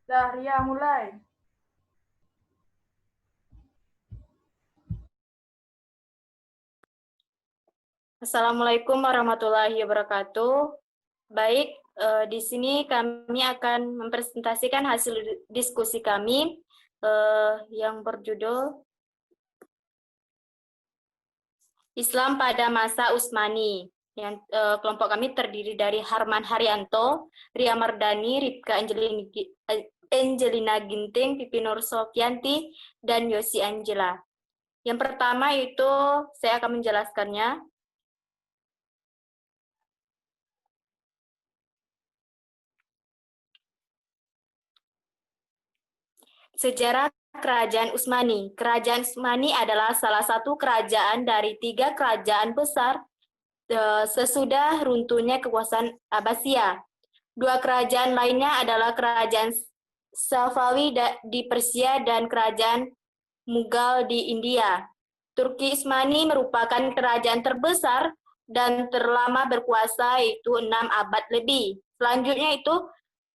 Dah, Ria, mulai. Assalamualaikum warahmatullahi wabarakatuh. Baik, di sini kami akan mempresentasikan hasil diskusi kami yang berjudul Islam pada masa Utsmani. Yang kelompok kami terdiri dari Harman Haryanto, Ria Mardani, Ripka Angelina Ginting, Pipi Nur Sofianti, dan Yosi Angela. Yang pertama itu saya akan menjelaskannya. Sejarah Kerajaan Utsmani. Kerajaan Utsmani adalah salah satu kerajaan dari 3 kerajaan besar sesudah runtuhnya kekuasaan Abbasiyah. 2 kerajaan lainnya adalah Kerajaan Safawi di Persia dan Kerajaan Mughal di India. Turki Utsmani merupakan kerajaan terbesar dan terlama berkuasa, yaitu 6 abad lebih. Selanjutnya itu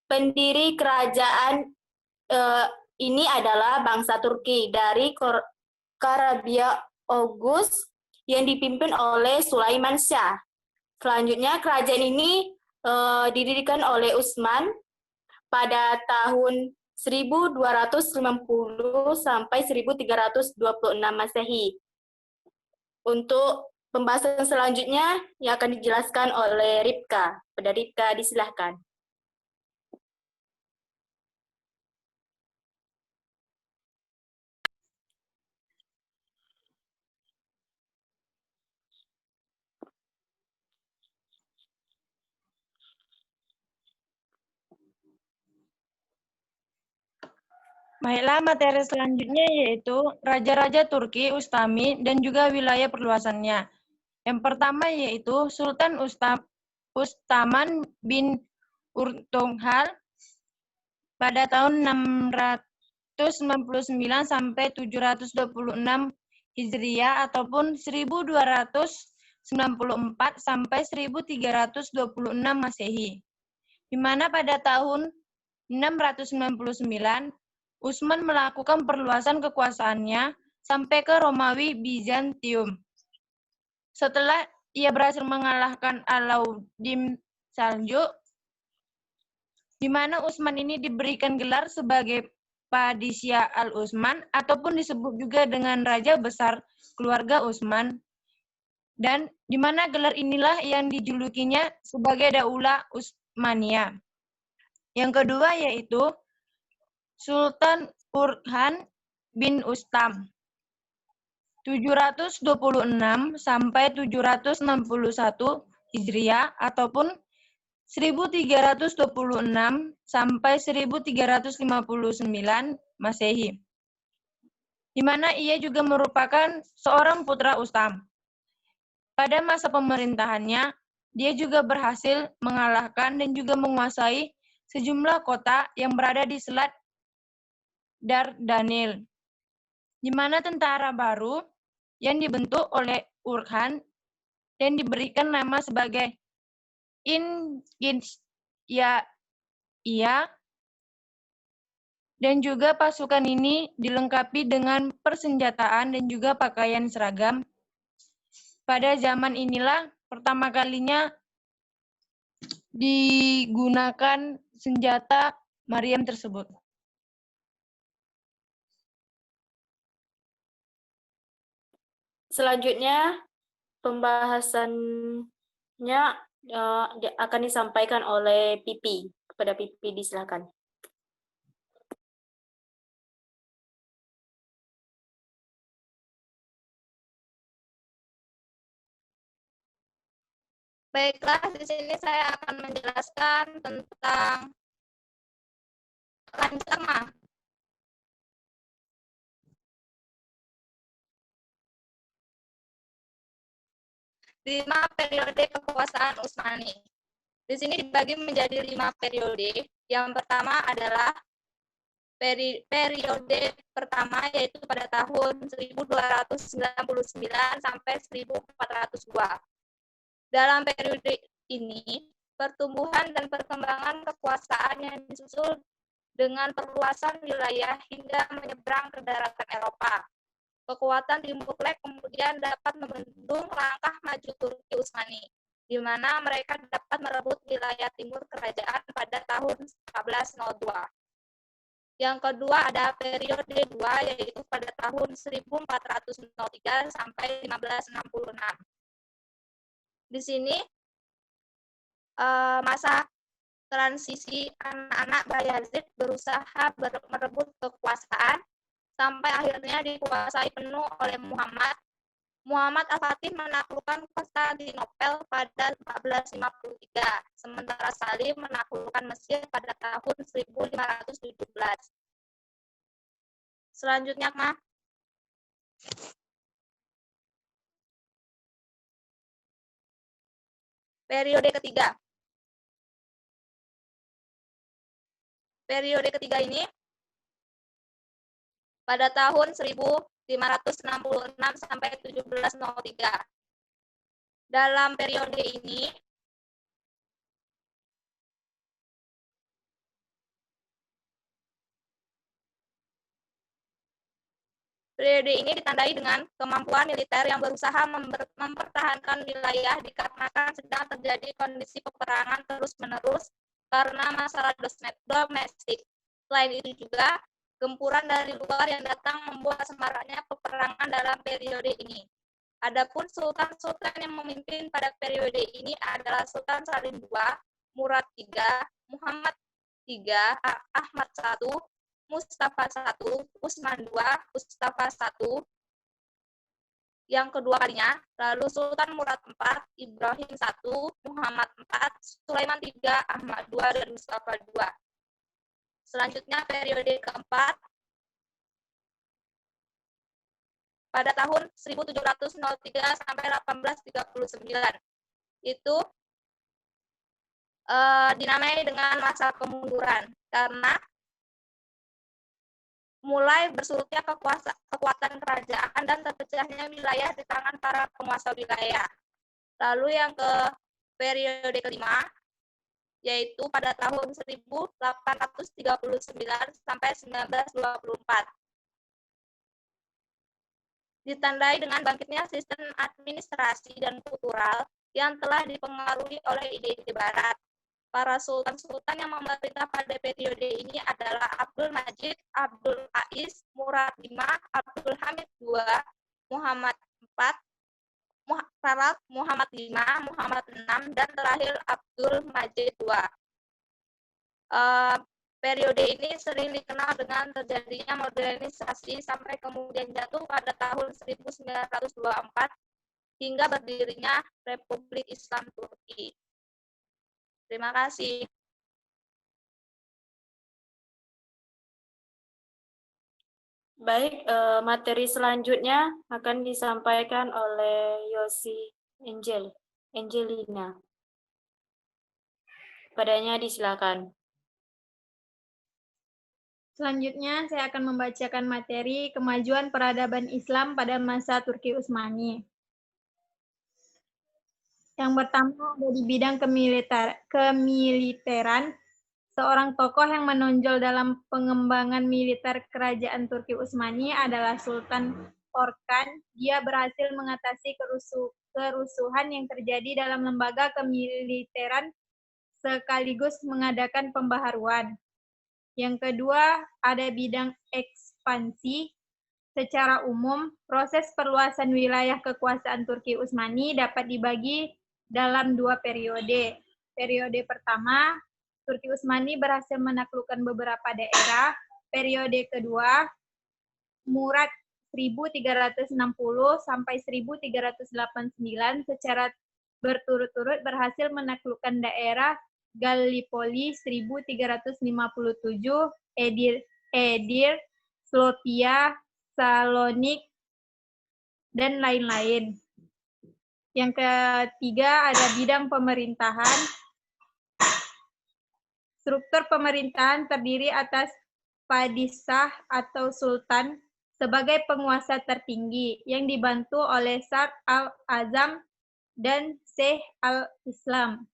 pendiri kerajaan ini adalah bangsa Turki dari Karabia Oghuz yang dipimpin oleh Sulaiman Shah. Selanjutnya kerajaan ini didirikan oleh Utsman pada tahun 1250 sampai 1326 Masehi. Untuk pembahasan selanjutnya yang akan dijelaskan oleh Ripka. Pada Ripka disilahkan. Baiklah, materi selanjutnya yaitu Raja-Raja Turki Ustami dan juga wilayah perluasannya. Yang pertama yaitu Sultan Ustaman bin Urtunghal pada tahun 699 sampai 726 Hijriah ataupun 1294 sampai 1326 Masehi. Di mana pada tahun 699 Utsman melakukan perluasan kekuasaannya sampai ke Romawi Bizantium. Setelah ia berhasil mengalahkan Alauddin Saljuk, di mana Utsman ini diberikan gelar sebagai Padisya Al-Utsman ataupun disebut juga dengan Raja Besar Keluarga Utsman, dan di mana gelar inilah yang dijulukinya sebagai Daulah Utsmaniyah. Yang kedua yaitu Sultan Orhan bin Ustam 726 sampai 761 Hijriah ataupun 1326 sampai 1359 Masehi. Di mana ia juga merupakan seorang putra Ustam. Pada masa pemerintahannya, dia juga berhasil mengalahkan dan juga menguasai sejumlah kota yang berada di Selat Dardanel, di mana tentara baru yang dibentuk oleh Orhan dan diberikan nama sebagai Ingusjia, dan juga pasukan ini dilengkapi dengan persenjataan dan juga pakaian seragam. Pada zaman inilah pertama kalinya digunakan senjata Maryam tersebut. Selanjutnya pembahasannya akan disampaikan oleh Pipi. Kepada Pipi disilakan. Baiklah, di sini saya akan menjelaskan tentang Lancama. Lima periode kekuasaan Utsmani. Di sini dibagi menjadi 5 periode. Yang pertama adalah periode pertama yaitu pada tahun 1299 sampai 1402. Dalam periode ini, pertumbuhan dan perkembangan kekuasaan yang disusul dengan perluasan wilayah hingga menyeberang ke daratan Eropa. Kekuatan Timur Leste kemudian dapat membendung langkah maju Turki Utsmani, di mana mereka dapat merebut wilayah timur kerajaan pada tahun 1402. Yang kedua ada periode 2, yaitu pada tahun 1403 sampai 1566. Di sini masa transisi anak-anak Bayazid berusaha merebut kekuasaan sampai akhirnya dikuasai penuh oleh Muhammad. Muhammad Al-Fatih menaklukkan Konstantinopel pada 1453, sementara Salim menaklukkan Mesir pada tahun 1517. Selanjutnya, Ma. Periode ketiga. Periode ketiga ini pada tahun 1566 sampai 1703. Dalam periode ini ditandai dengan kemampuan militer yang berusaha mempertahankan wilayah dikarenakan sedang terjadi kondisi peperangan terus-menerus karena masalah domestik. Selain itu juga, gempuran dari luar yang datang membuat semaraknya peperangan dalam periode ini. Adapun sultan-sultan yang memimpin pada periode ini adalah Sultan Salim II, Murad III, Muhammad III, Ahmad I, Mustafa I, Utsman II, Mustafa I, yang kedua kalinya, lalu Sultan Murad IV, Ibrahim I, Muhammad IV, Sulaiman III, Ahmad II, dan Mustafa II. Selanjutnya periode keempat, pada tahun 1703 sampai 1839. Itu dinamai dengan masa kemunduran, karena mulai bersurutnya kekuatan kerajaan dan terpecahnya wilayah di tangan para penguasa wilayah. Lalu yang ke periode kelima, yaitu pada tahun 1839 sampai 1924. Ditandai dengan bangkitnya sistem administrasi dan kultural yang telah dipengaruhi oleh ide-ide Barat. Para sultan-sultan yang memerintah pada periode ini adalah Abdul Majid, Abdul Ais, Murad V, Abdul Hamid II, Muhammad IV, Muhammad V, Muhammad VI, dan terakhir Abdul Majid II. Periode ini sering dikenal dengan terjadinya modernisasi sampai kemudian jatuh pada tahun 1924 hingga berdirinya Republik Islam Turki. Terima kasih. Baik, materi selanjutnya akan disampaikan oleh Angelina. Padanya disilakan. Selanjutnya, saya akan membacakan materi kemajuan peradaban Islam pada masa Turki Utsmani. Yang pertama ada di bidang kemiliteran. Seorang tokoh yang menonjol dalam pengembangan militer kerajaan Turki Utsmani adalah Sultan Orkan. Dia berhasil mengatasi kerusuhan yang terjadi dalam lembaga kemiliteran sekaligus mengadakan pembaharuan. Yang kedua, ada bidang ekspansi. Secara umum, proses perluasan wilayah kekuasaan Turki Utsmani dapat dibagi dalam dua periode. Periode pertama, Turki Utsmani berhasil menaklukkan beberapa daerah. Periode kedua, Murad 1360 sampai 1389 secara berturut-turut berhasil menaklukkan daerah Gallipoli 1357, Edir, Slotia, Salonik, dan lain-lain. Yang ketiga ada bidang pemerintahan. Struktur pemerintahan terdiri atas padishah atau sultan sebagai penguasa tertinggi yang dibantu oleh Sadr al-Azam dan Syekh al-Islam.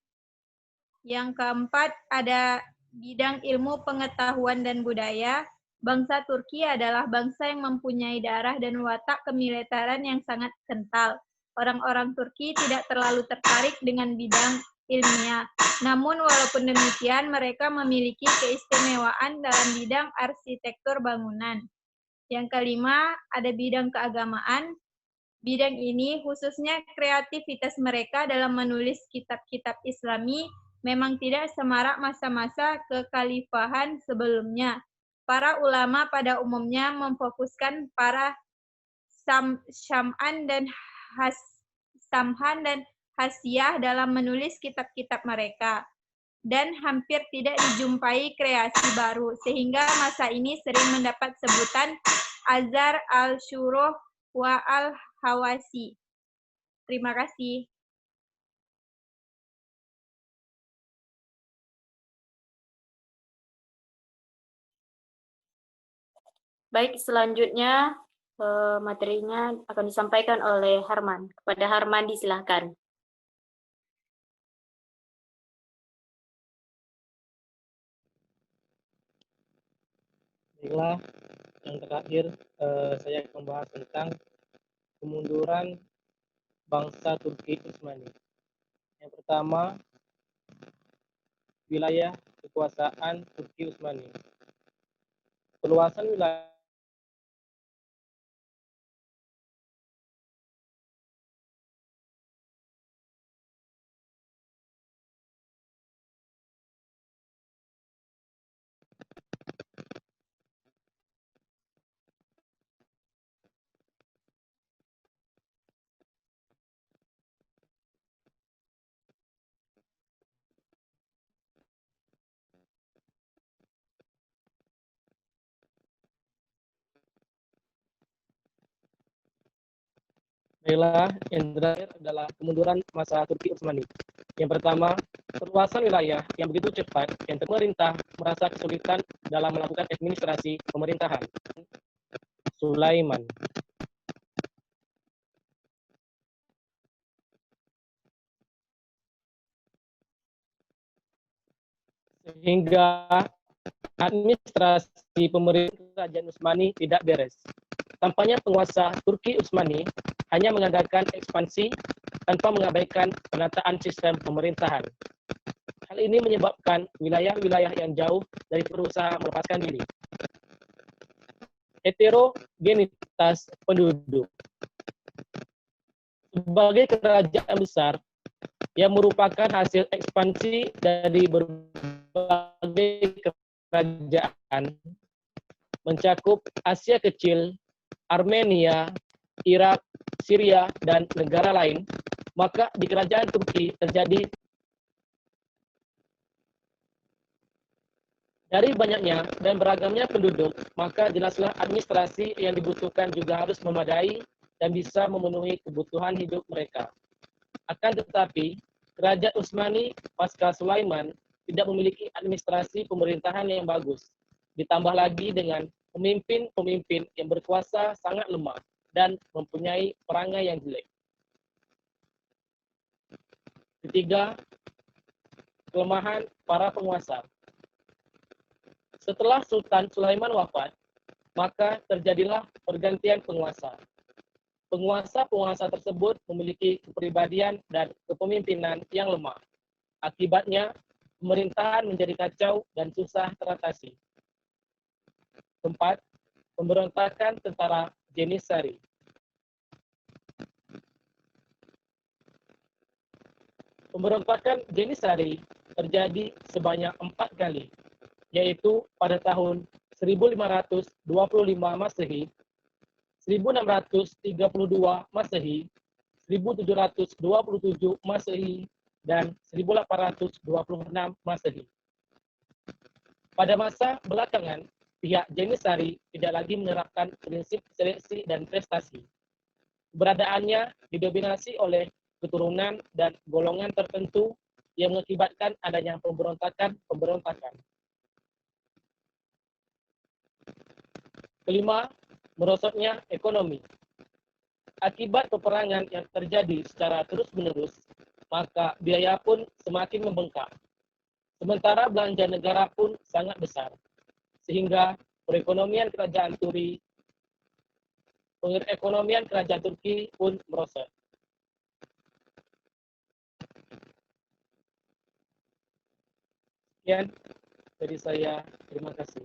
Yang keempat ada bidang ilmu pengetahuan dan budaya, bangsa Turki adalah bangsa yang mempunyai darah dan watak kemiliteran yang sangat kental. Orang-orang Turki tidak terlalu tertarik dengan bidang ilmiah. Namun walaupun demikian, mereka memiliki keistimewaan dalam bidang arsitektur bangunan. Yang kelima, ada bidang keagamaan. Bidang ini, khususnya kreativitas mereka dalam menulis kitab-kitab Islami, memang tidak semarak masa-masa kekhalifahan sebelumnya. Para ulama pada umumnya memfokuskan para Sam'an dan Hasiyah dalam menulis kitab-kitab mereka, dan hampir tidak dijumpai kreasi baru, sehingga masa ini sering mendapat sebutan Azhar al-Syuruh wa al-Hawasi. Terima kasih. Baik, selanjutnya materinya akan disampaikan oleh Harman. Kepada Harman disilahkan. Baiklah, yang terakhir saya akan membahas tentang kemunduran bangsa Turki Utsmani. Yang pertama, wilayah kekuasaan Turki Utsmani. Perluasan wilayah yang terakhir adalah kemunduran masa Turki Utsmani. Yang pertama, perluasan wilayah yang begitu cepat yang pemerintah merasa kesulitan dalam melakukan administrasi pemerintahan. Sulaiman. Sehingga administrasi pemerintah Kerajaan Utsmani tidak beres. Tampaknya penguasa Turki Utsmani hanya mengandalkan ekspansi tanpa mengabaikan penataan sistem pemerintahan. Hal ini menyebabkan wilayah-wilayah yang jauh dari berusaha melepaskan diri. Heterogenitas penduduk. Sebagai kerajaan besar yang merupakan hasil ekspansi dari berbagai kerajaan mencakup Asia Kecil, Armenia, Irak, Syria, dan negara lain, maka di kerajaan Turki terjadi dari banyaknya dan beragamnya penduduk, maka jelaslah administrasi yang dibutuhkan juga harus memadai dan bisa memenuhi kebutuhan hidup mereka. Akan tetapi, Kerajaan Utsmani pasca Sulaiman tidak memiliki administrasi pemerintahan yang bagus. Ditambah lagi dengan pemimpin-pemimpin yang berkuasa sangat lemah dan mempunyai perangai yang jelek. Ketiga, kelemahan para penguasa. Setelah Sultan Sulaiman wafat, maka terjadilah pergantian penguasa. Penguasa-penguasa tersebut memiliki kepribadian dan kepemimpinan yang lemah. Akibatnya, pemerintahan menjadi kacau dan susah teratasi. Keempat, pemberontakan tentara Jenisari. Pemberontakan Jenisari terjadi sebanyak 4 kali, yaitu pada tahun 1525 Masehi, 1632 Masehi, 1727 Masehi, dan 1826 Masehi. Pada masa belakangan, pihak Jenisari tidak lagi menerapkan prinsip seleksi dan prestasi. Keberadaannya didominasi oleh keturunan dan golongan tertentu yang mengakibatkan adanya pemberontakan. Kelima, merosotnya ekonomi. Akibat peperangan yang terjadi secara terus-menerus, maka biaya pun semakin membengkak. Sementara belanja negara pun sangat besar, sehingga perekonomian kerajaan Turki pun merosot. Sekian dari saya, terima kasih.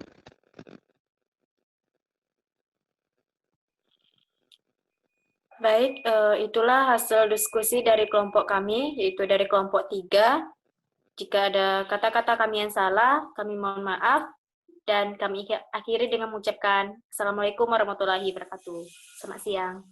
Baik, itulah hasil diskusi dari kelompok kami, yaitu dari kelompok 3. Jika ada kata-kata kami yang salah, kami mohon maaf, dan kami akhiri dengan mengucapkan Assalamualaikum warahmatullahi wabarakatuh. Selamat siang.